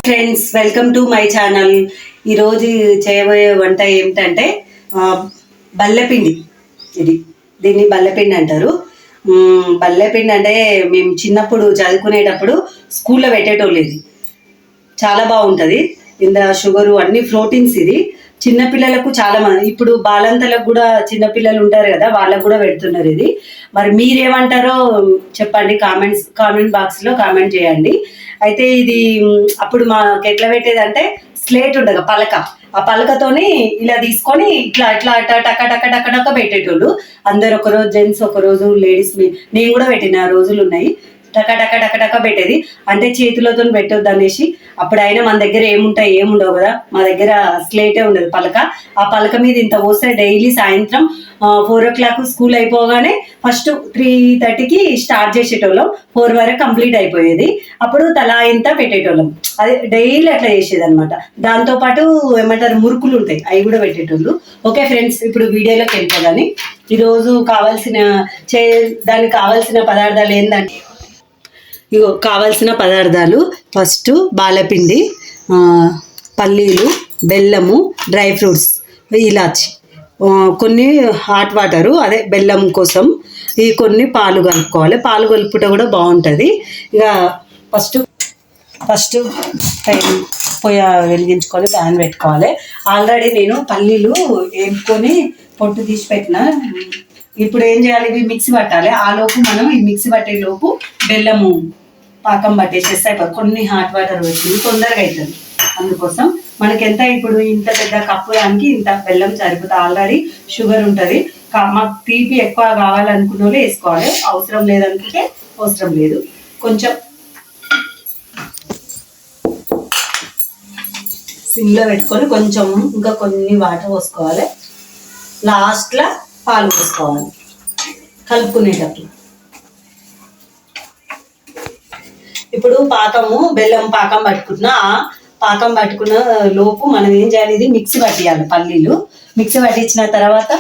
Friends, welcome to my channel. ఈరోజు చేయబోయే వంట ఏమిటంటే బల్లెపిండి. దీన్ని బల్లెపిండి అంటారు. బల్లెపిండి అంటే మేము చిన్నప్పుడు చదువుకునేటప్పుడు స్కూల్లో పెట్టేటోళ్ళు. ఇది చాలా బాగుంటుంది. ఇంత షుగరు అన్ని ప్రోటీన్స్. ఇది చిన్నపిల్లలకు చాలా మంది, ఇప్పుడు బాలంతలకు కూడా చిన్నపిల్లలు ఉంటారు కదా, వాళ్ళకు కూడా పెడుతున్నారు ఇది. మరి మీరేమంటారో చెప్పండి, కామెంట్ బాక్స్లో కామెంట్ చేయండి. అయితే ఇది అప్పుడు మాకు ఎట్లా పెట్టేదంటే స్లేట్ ఉండగా పలక, ఆ పలకతోని ఇలా తీసుకొని ఇట్లా ఇట్లా టక టక టక టక పెట్టేటోళ్ళు అందరు. ఒకరోజు జెంట్స్, ఒకరోజు లేడీస్. నేను కూడా పెట్టిన రోజులు ఉన్నాయి. టక టక టక టక పెట్టేది. అంటే చేతులతో పెట్టొద్దు అనేసి. అప్పుడైనా మన దగ్గర ఏముండవు కదా, మా దగ్గర స్లేటే ఉండదు, పలక. ఆ పలక మీద ఇంత పోస్తే డైలీ సాయంత్రం 4 o'clock స్కూల్ అయిపోగానే ఫస్ట్ 3:30కి స్టార్ట్ చేసేటోళ్ళం. 4 వరకు కంప్లీట్ అయిపోయేది. అప్పుడు తలా ఇంత పెట్టేటోళ్ళం. అది డైలీ అట్లా చేసేది అనమాట. దాంతోపాటు ఏమంటారు, మురుకులు ఉంటాయి, అవి కూడా పెట్టేటోళ్ళు. ఓకే ఫ్రెండ్స్, ఇప్పుడు వీడియోలోకి వెళ్ళిపోదాన్ని. ఈరోజు దానికి కావాల్సిన పదార్థాలు ఏంటంటే, కావాల్సిన పదార్థాలు ఫస్ట్ బాలపిండి, పల్లీలు, బెల్లము, డ్రై ఫ్రూట్స్, ఇలాచి, కొన్ని హాట్ వాటరు, అదే బెల్లం కోసం. ఈ కొన్ని పాలు కలుపుకోవాలి. పాలు కలుపుట కూడా బాగుంటుంది. ఇక ఫస్ట్ పొయ్యి వెలిగించుకొని ప్యాన్ పెట్టుకోవాలి. ఆల్రెడీ నేను పల్లీలు వేపుకొని పొట్టు తీసి పెట్టిన. ఇప్పుడు ఏం చేయాలి, ఇవి మిక్సీ పట్టాలి. ఆ లోపు మనం ఈ మిక్సీ పట్టే లోపు బెల్లము పాకం పట్టేసేస్తే అయిపోతుంది. కొన్ని హాట్ వాటర్ వేసి తొందరగా అవుతుంది. అందుకోసం మనకి ఎంత, ఇప్పుడు ఇంత పెద్ద కప్పు దానికి ఇంత బెల్లం సరిపోతుంది. ఆల్రెడీ షుగర్ ఉంటుంది. మాకు తీపి ఎక్కువ కావాలనుకున్న వాళ్ళు వేసుకోవాలి, అవసరం లేదనుకుంటే అవసరం లేదు. కొంచెం సిమ్లో పెట్టుకొని కొంచెం ఇంకా కొన్ని వాటర్ పోసుకోవాలి. లాస్ట్లో పాలు పోసుకోవాలి కలుపుకునేటప్పుడు. ఇప్పుడు బెల్లం పాకం పట్టుకున్న లోపు మనం ఏం చేయాలి, ఇది మిక్సీ పట్టియాలి. పల్లీలు మిక్సీ పట్టించిన తర్వాత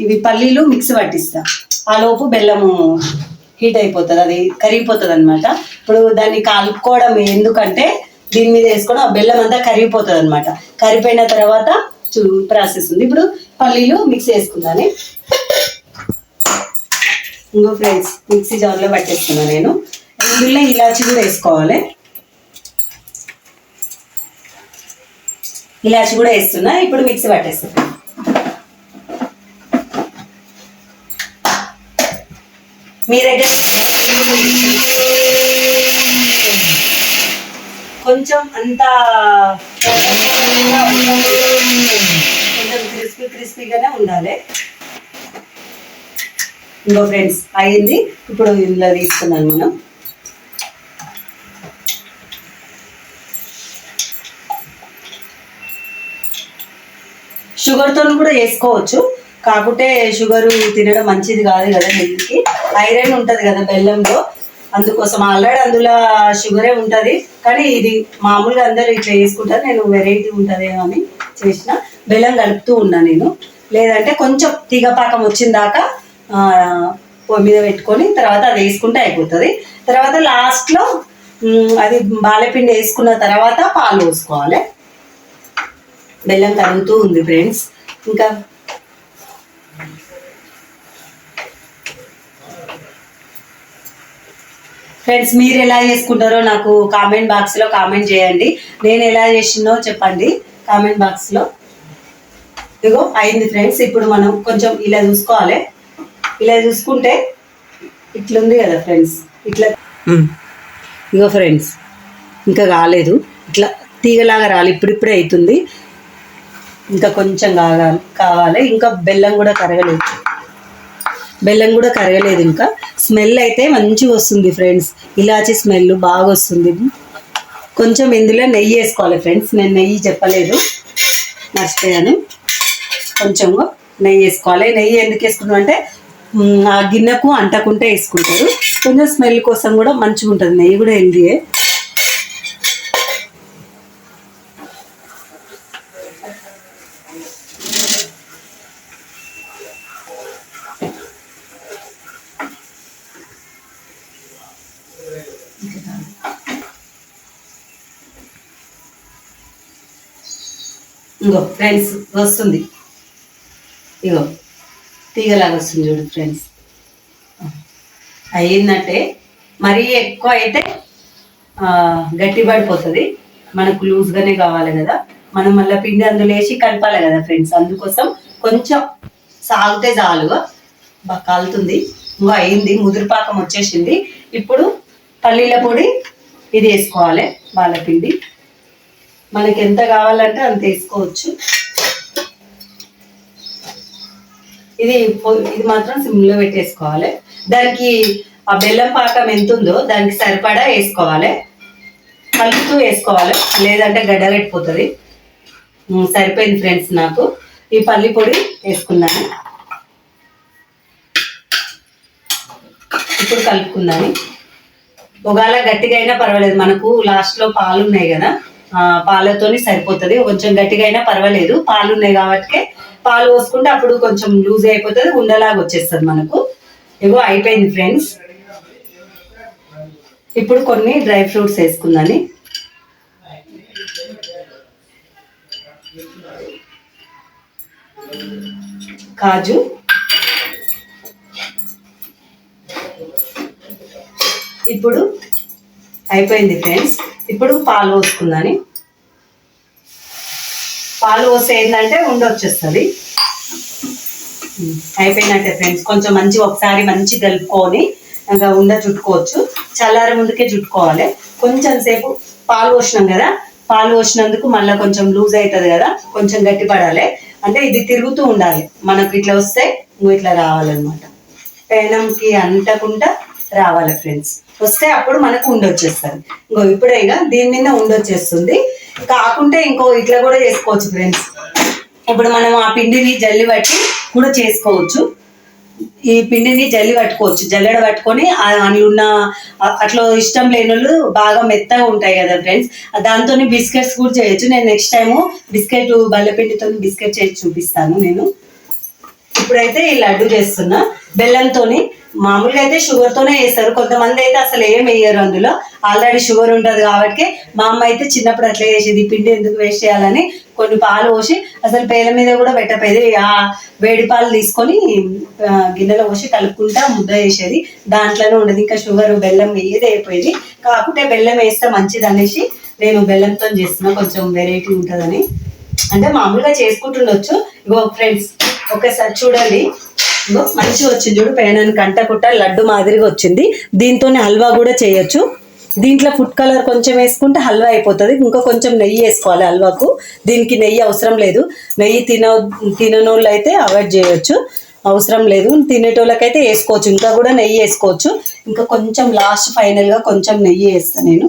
ఇవి పల్లీలు మిక్సీ పట్టిస్తా. ఆ లోపు బెల్లము హీట్ అయిపోతుంది, అది కరిగిపోతుంది అనమాట. ఇప్పుడు దాన్ని కలుపుకోవడం ఎందుకంటే, దీని మీద వేసుకొని ఆ బెల్లం అంతా కరిగిపోతుంది అనమాట. కరిగిపోయిన తర్వాత ప్రాసెస్ ఉంది. ఇప్పుడు పల్లీలు మిక్సీ వేసుకుందాని. ఇంకో ఫ్రెండ్స్, మిక్సీ జార్లో పట్టేస్తున్నా నేను. ఇందులో ఇలాచి కూడా వేసుకోవాలి. ఇలాచి కూడా వేస్తున్నా. ఇప్పుడు మిక్సీ పట్టేస్తున్నా. మీ దగ్గర కొంచెం అంతా కొంచెం క్రిస్పీగానే ఉండాలి. ఇంకో ఫ్రెండ్స్ అయింది. ఇప్పుడు ఇందులో తీసుకున్నాను మనం. షుగర్తో కూడా వేసుకోవచ్చు, కాకుంటే షుగరు తినడం మంచిది కాదు కదా హెల్త్కి. ఐరన్ ఉంటుంది కదా బెల్లంలో, అందుకోసం. ఆల్రెడీ అందులో షుగరే ఉంటుంది, కానీ ఇది మామూలుగా అందరూ ఇట్లా వేసుకుంటారు. నేను వెరైటీ ఉంటుందేమో అని చేసిన. బెల్లం కలుపుతూ ఉన్నా నేను. లేదంటే కొంచెం తీగపాకం వచ్చిన దాకా పొయ్యి మీద పెట్టుకొని తర్వాత అది వేసుకుంటే అయిపోతుంది. తర్వాత లాస్ట్లో అది బాలపిండి వేసుకున్న తర్వాత పాలు పోసుకోవాలి. బెల్లం కరుగుతూ ఉంది ఫ్రెండ్స్. ఇంకా ఫ్రెండ్స్, మీరు ఎలా చేసుకుంటారో నాకు కామెంట్ బాక్స్లో కామెంట్ చేయండి. నేను ఎలా చేసినో చెప్పండి కామెంట్ బాక్స్లో. ఇగో అయింది ఫ్రెండ్స్. ఇప్పుడు మనం కొంచెం ఇలా చూసుకోవాలి. ఇలా చూసుకుంటే ఇట్లుంది కదా ఫ్రెండ్స్, ఇట్లా. ఇగో ఫ్రెండ్స్, ఇంకా కాలేదు, ఇట్లా తీగలాగా రాలి. ఇప్పుడిప్పుడే అవుతుంది. ఇంకా కొంచెం కావాలి. ఇంకా బెల్లం కూడా కరగలేదు. ఇంకా స్మెల్ అయితే మంచిగా వస్తుంది ఫ్రెండ్స్. ఇలాచి స్మెల్ బాగా వస్తుంది. కొంచెం ఇందులో నెయ్యి వేసుకోవాలి ఫ్రెండ్స్. నేను నెయ్యి చెప్పలేదు, మర్చిపోయాను. కొంచెం నెయ్యి వేసుకోవాలి. నెయ్యి ఎందుకు వేసుకున్నాం అంటే, ఆ గిన్నెకు అంటకుంటే వేసుకుంటారు. కొంచెం స్మెల్ కోసం కూడా మంచిగా ఉంటుంది. నెయ్యి కూడా హెల్దీయే. ఇంకో ఫ్రెండ్స్ వస్తుంది, ఇగో తీగలాగా వస్తుంది చూడు ఫ్రెండ్స్. అయ్యిందంటే మరీ ఎక్కువ అయితే గట్టి పడిపోతుంది, మనకు లూజ్గానే కావాలి కదా. మనం మళ్ళీ పిండి అందులో వేసి కలపాలి కదా ఫ్రెండ్స్, అందుకోసం కొంచెం సాగితే చాలుగా. బాగా కాలుతుంది, ఇంకా అయింది, ముదిరిపాకం వచ్చేసింది. ఇప్పుడు పల్లీల పొడి ఇది వేసుకోవాలి, బాలపిండి మనకి ఎంత కావాలంటే అంత వేసుకోవచ్చు. ఇది ఇది మాత్రం సిమ్లో పెట్టేసుకోవాలి. దానికి ఆ బెల్లం పాకం ఎంత ఉందో దానికి సరిపడా వేసుకోవాలి, కలుపుతూ వేసుకోవాలి, లేదంటే గడ్డగట్టిపోతుంది. సరిపోయింది ఫ్రెండ్స్. నాకు ఈ పల్లి పొడి వేసుకున్నాను, ఇప్పుడు కలుపుకున్నాను. ఒకవేళ గట్టిగా అయినా పర్వాలేదు, మనకు లాస్ట్లో పాలు ఉన్నాయి కదా, పాలతోని సరిపోతుంది. కొంచెం గట్టిగా అయినా పర్వాలేదు, పాలు ఉన్నాయి కాబట్టి పాలు పోసుకుంటే అప్పుడు కొంచెం లూజ్ అయిపోతుంది, ఉండలాగా వచ్చేస్తుంది మనకు. ఇగో అయిపోయింది ఫ్రెండ్స్. ఇప్పుడు కొన్ని డ్రై ఫ్రూట్స్ వేసుకుందాని. కాజు, ఇప్పుడు అయిపోయింది ఫ్రెండ్స్. ఇప్పుడు పాలు పోసుకుందాని. పాలు పోస్తే ఏంటంటే ఉండొచ్చేస్తుంది. అయిపోయినట్టే ఫ్రెండ్స్. కొంచెం మంచిగా ఒకసారి మంచి కలుపుకొని ఇంకా ఉండ చుట్టుకోవచ్చు. చల్లారి ముందుకే చుట్టుకోవాలి. కొంచెం సేపు పాలు పోసినాం కదా, పాలు పోసినందుకు మళ్ళీ కొంచెం లూజ్ అవుతుంది కదా, కొంచెం గట్టి పడాలి. అంటే ఇది తిరుగుతూ ఉండాలి, మనకు ఇట్లా వస్తే ఇట్లా రావాలన్నమాట, పేనంకి అంటకుండా రావాలి ఫ్రెండ్స్. వస్తే అప్పుడు మనకు ఉండొచ్చేస్తుంది. ఇంకో ఇప్పుడే ఇక దీని మీద ఉండొచ్చేస్తుంది. కాకుంటే ఇంకో ఇట్లా కూడా చేసుకోవచ్చు ఫ్రెండ్స్. ఇప్పుడు మనం ఆ పిండిని జల్లి పట్టి కూడా చేసుకోవచ్చు. ఈ పిండిని జల్లి పట్టుకోవచ్చు, జల్లెడ పట్టుకొని అందులో ఉన్న అట్లా ఇష్టం లేని వాళ్ళు బాగా మెత్తగా ఉంటాయి కదా ఫ్రెండ్స్, దాంతో బిస్కెట్స్ కూడా చేయొచ్చు. నేను నెక్స్ట్ టైము బిస్కెట్ బల్లపిండితో బిస్కెట్ చేసి చూపిస్తాను నేను. ఇప్పుడైతే ఈ లడ్డు చేస్తున్నా బెల్లంతో. మామూలుగా అయితే షుగర్తోనే వేస్తారు, కొంతమంది అయితే అసలు ఏం వేయరు, అందులో ఆల్రెడీ షుగర్ ఉంటుంది కాబట్టి. మా అమ్మ అయితే చిన్నప్పుడు అట్లా వేసేది, పిండి ఎందుకు వేస్ట్ చేయాలని కొన్ని పాలు పోసి అసలు పేల మీద కూడా పెట్టపోయేది. ఆ వేడి పాలు తీసుకొని గిన్నెలో పోసి కలుపుకుంటా ముద్ద వేసేది, దాంట్లోనే ఉండదు. ఇంకా షుగర్ బెల్లం వేయేది అయిపోయేది. కాకుంటే బెల్లం వేస్తే మంచిది అనేసి నేను బెల్లంతో చేస్తున్నా, కొంచెం వెరైటీ ఉంటుందని. అంటే మామూలుగా చేసుకుంటుండొచ్చు. ఇగో ఫ్రెండ్స్ ఒకసారి చూడండి, ఇగో మంచిగా వచ్చింది చూడు, పేనానికి అంటకుట్ట లడ్డు మాదిరిగా వచ్చింది. దీంతో హల్వా కూడా చేయొచ్చు. దీంట్లో ఫుడ్ కలర్ కొంచెం వేసుకుంటే హల్వా అయిపోతుంది. ఇంకా కొంచెం నెయ్యి వేసుకోవాలి హల్వాకు. దీనికి నెయ్యి అవసరం లేదు, నెయ్యి తిననోళ్ళు అయితే అవాయిడ్ చేయొచ్చు, అవసరం లేదు. తినేటోళ్ళకైతే వేసుకోవచ్చు, ఇంకా కూడా నెయ్యి వేసుకోవచ్చు. ఇంకా కొంచెం లాస్ట్ ఫైనల్గా కొంచెం నెయ్యి వేస్తాను నేను.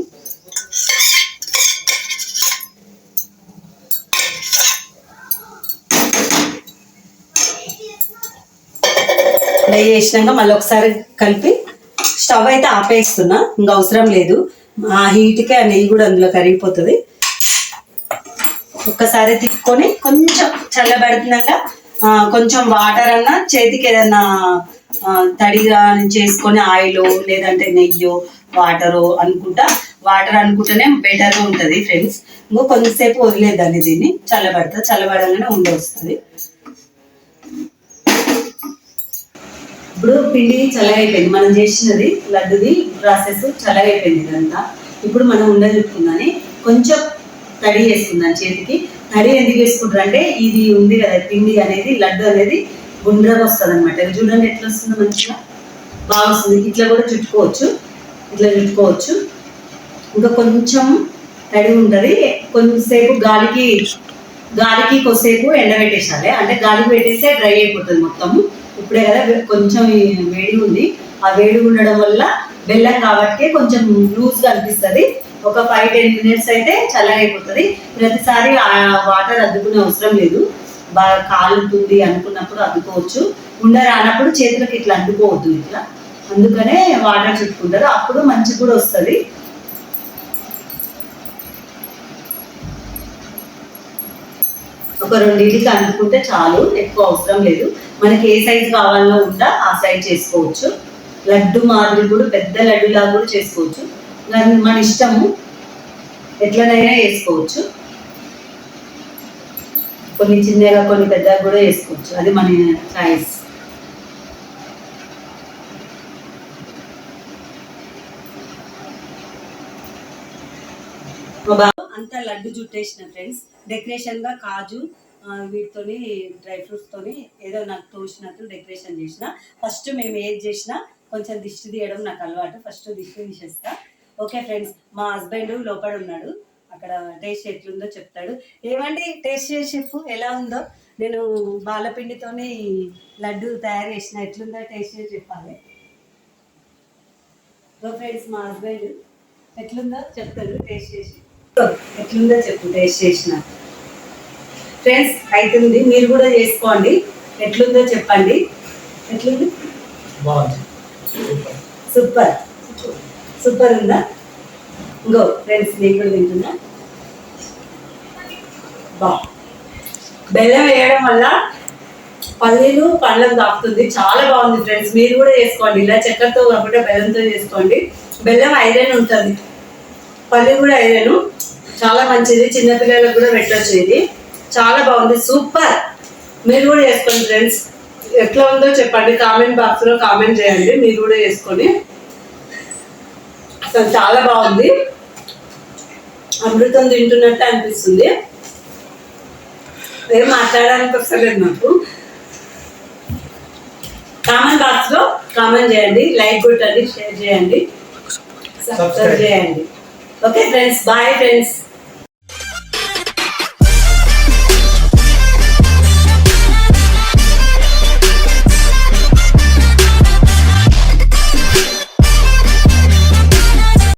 నెయ్యి వేసినాక మళ్ళీ ఒకసారి కలిపి స్టవ్ అయితే ఆపేస్తున్నా, ఇంకా అవసరం లేదు. ఆ హీట్కే ఆ నెయ్యి కూడా అందులో కరిగిపోతుంది. ఒక్కసారి తిప్పుకొని కొంచెం చల్లబడుతున్నాక కొంచెం వాటర్ అన్నా చేతికి ఏదన్నా తడిగా చేసుకొని ఆయిల్ లేదంటే నెయ్యో వాటరు అనుకుంటా, వాటర్ అనుకుంటేనే బెటర్గా ఉంటుంది ఫ్రెండ్స్. ఇంకో కొంతసేపు వదిలేదాన్ని, దీన్ని చల్లబడగానే వస్తుంది. ఇప్పుడు పిండి చల్లగైపోయింది, మనం చేసినది లడ్డుది ప్రాసెస్ చల్లగైపోయింది ఇదంతా. ఇప్పుడు మనం ఉండజుట్టుకుందని కొంచెం తడి వేసుకుందాం చేతికి. తడి ఎందుకు వేసుకుంటారు అంటే ఇది ఉంది కదా పిండి అనేది, లడ్డు అనేది గుండ్రగా వస్తుంది అనమాట. చూడండి ఎట్లా వస్తుందో, మంచిగా బాగా వస్తుంది. ఇట్లా కూడా చుట్టుకోవచ్చు, ఇట్లా చుట్టుకోవచ్చు. ఇంకా కొంచెం తడి ఉంటుంది, కొంచెంసేపు గాలికి కొద్దిసేపు ఎండబెట్టేసాలి. అంటే గాలికి పెట్టేస్తే డ్రై అయిపోతుంది మొత్తము. ఇప్పుడే కదా కొంచెం వేడి ఉంది, ఆ వేడి ఉండడం వల్ల బెల్లం కాబట్టి కొంచెం లూజ్గా అనిపిస్తుంది. ఒక 5-10 minutes అయితే చల్లగైపోతుంది. ప్రతిసారి ఆ వాటర్ అద్దుకునే అవసరం లేదు, బాగా కాలుతుంది అనుకున్నప్పుడు అద్దుకోవచ్చు. ఉండ రానప్పుడు చేతులకు ఇట్లా అద్దుకోవద్దు ఇట్లా, అందుకనే వాటర్ చుట్టుకుంటారు, అప్పుడు మంచి కూడా వస్తుంది. ఒక 2 ఇడ్లీకి అందుకుంటే చాలు, ఎక్కువ అవసరం లేదు. మనకి ఏ సైజు కావాలో ఉందా ఆ సైజ్ చేసుకోవచ్చు. లడ్డు మాదిరి కూడా పెద్ద లడ్డులాగా కూడా చేసుకోవచ్చు, మన ఇష్టము, ఎట్లనైనా వేసుకోవచ్చు. కొన్ని చిన్నగా కొన్ని పెద్దగా కూడా వేసుకోవచ్చు, అది మన చాయిస్. అంతా లడ్డు చుట్టేసిన ఫ్రెండ్స్. డెకరేషన్గా కాజు వీటితోని డ్రై ఫ్రూట్స్తోని ఏదో నాకు తోచినట్టు డెకరేషన్ చేసిన. ఫస్ట్ మేము ఏది చేసినా కొంచెం దిష్టి తీయడం నాకు అలవాటు, ఫస్ట్ దిష్టి తీసేస్తా. ఓకే ఫ్రెండ్స్, మా హస్బెండ్ లోపల ఉన్నాడు, అక్కడ టేస్ట్ ఎట్లుందో చెప్తాడు. ఏమండి టేస్ట్ చేసి చెప్పు ఎలా ఉందో. నేను బాలపిండితోని లడ్డు తయారు చేసిన, ఎట్లుందో టేస్ట్ చేసి చెప్పాలి. ఓ ఫ్రెండ్స్, మా హస్బెండ్ ఎట్లుందో చెప్తాడు టేస్ట్ చేసి. ఎట్లుందో చెప్పు టేస్ట్ చేసిన. ఫ్రెండ్స్ అవుతుంది, మీరు కూడా చేసుకోండి, ఎట్లుందో చెప్పండి. ఎట్లుంది? సూపర్ సూపర్ ఉందా? ఇంకో ఫ్రెండ్స్ నేను కూడా తింటున్నా. బెల్లం వేయడం వల్ల పల్లీలు పండ్లకు తాకుతుంది, చాలా బాగుంది ఫ్రెండ్స్. మీరు కూడా చేసుకోండి, ఇలా చక్కెరతో కాకుండా బెల్లంతో చేసుకోండి. బెల్లం ఐరన్ ఉంటుంది, పల్లి కూడా ఐరన్, చాలా మంచిది, చిన్నపిల్లలకు కూడా పెట్టచ్చు. ఇది చాలా బాగుంది, సూపర్. మీరు కూడా చేసుకోండి ఫ్రెండ్స్, ఎట్లా ఉందో చెప్పండి, కామెంట్ బాక్స్లో కామెంట్ చేయండి. మీరు కూడా చేసుకొని, అసలు చాలా బాగుంది, అమృతం తింటున్నట్టు అనిపిస్తుంది. ఏం మాట్లాడడానికి వస్తలేదు నాకు. కామెంట్ బాక్స్లో కామెంట్ చేయండి, లైక్ కొట్టండి, షేర్ చేయండి, సబ్స్క్రైబ్ చేయండి. Okay friends, bye friends.